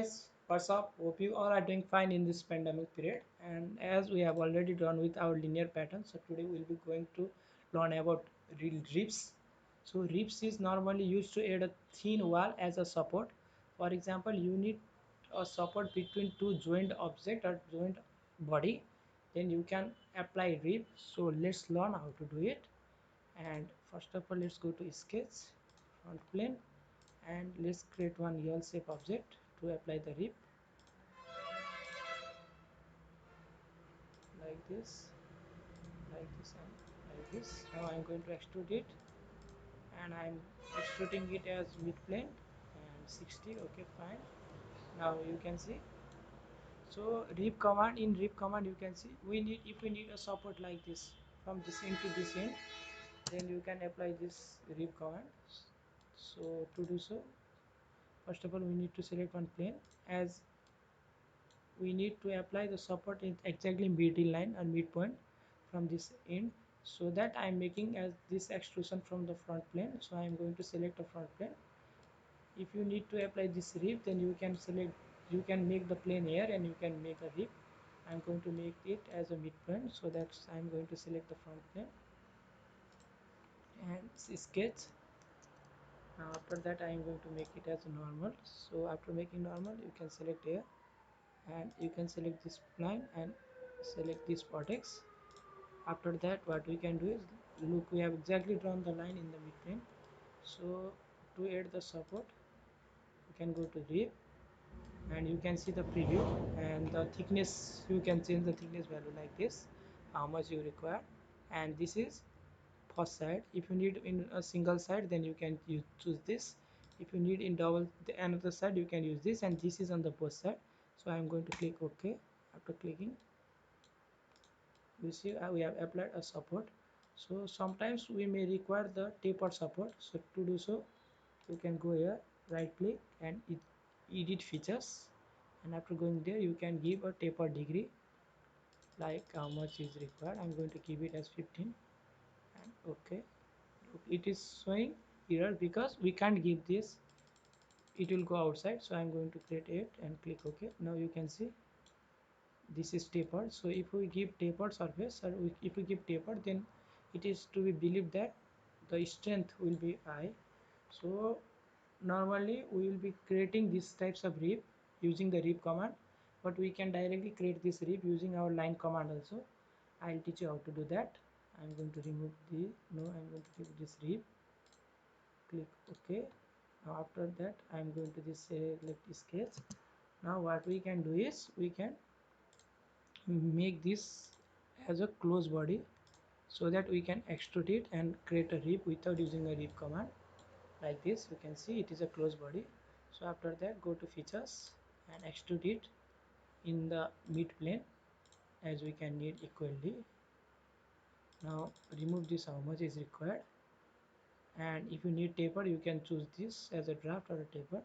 Guys, what's up? Hope you all are doing fine in this pandemic period. And as we have already done with our linear pattern, so today we'll be going to learn about real ribs. So ribs is normally used to add a thin wall as a support. For example, you need a support between two joined object or joined body. Then you can apply rib. So let's learn how to do it. And first of all, let's go to sketch, front plane, and let's create one L shape object to apply the rib like this, and like this. Now I'm going to extrude it, and I'm extruding it as mid plane and 60. Okay, fine. Now you can see. So rib command, in rib command you can see we need, if we need a support like this from this end to this end, then you can apply this rib command. So to do so, first of all we need to select one plane, as we need to apply the support in exactly middle line and midpoint from this end, so that I'm making as this extrusion from the front plane. So I'm going to select a front plane. If you need to apply this rib, then you can select, you can make the plane here and you can make a rib. I'm going to make it as a midpoint, so that's I'm going to select the front plane and sketch. Now after that I am going to make it as a normal. So after making normal, you can select here and you can select this line and select this vertex. After that what we can do is, look, we have exactly drawn the line in the midplane. So to add the support, you can go to rib and you can see the preview, and the thickness, you can change the thickness value like this, how much you require. And this is first side. If you need in a single side, then you can choose this. If you need in double another side, you can use this, and this is on the both side. So I am going to click OK. After clicking, you see we have applied a support. So sometimes we may require the taper support. So to do so, you can go here, right click and edit features, and after going there you can give a taper degree, like how much is required. I'm going to keep it as 15 and okay. Look, it is showing error because we can't give this, it will go outside. So I'm going to create it and click OK. Now you can see this is tapered. So if we give tapered surface, or if we give tapered, then it is to be believed that the strength will be high. So normally we will be creating these types of rib using the rib command, but we can directly create this rib using our line command also. I'll teach you how to do that. I'm going to remove the, no, I'm going to give this rib, click OK. Now after that I'm going to this select sketch. Now what we can do is, we can make this as a close body, so that we can extrude it and create a rib without using a rib command. Like this, you can see it is a close body. So after that, go to features and extrude it in the mid plane, as we can need equally. Now remove this, how much is required, and if you need taper, you can choose this as a draft or a taper,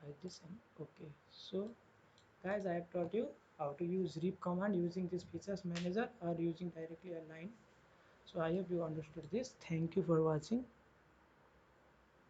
like this, and okay. So guys, I have taught you how to use rib command using this features manager or using directly a line. So I hope you understood this. Thank you for watching.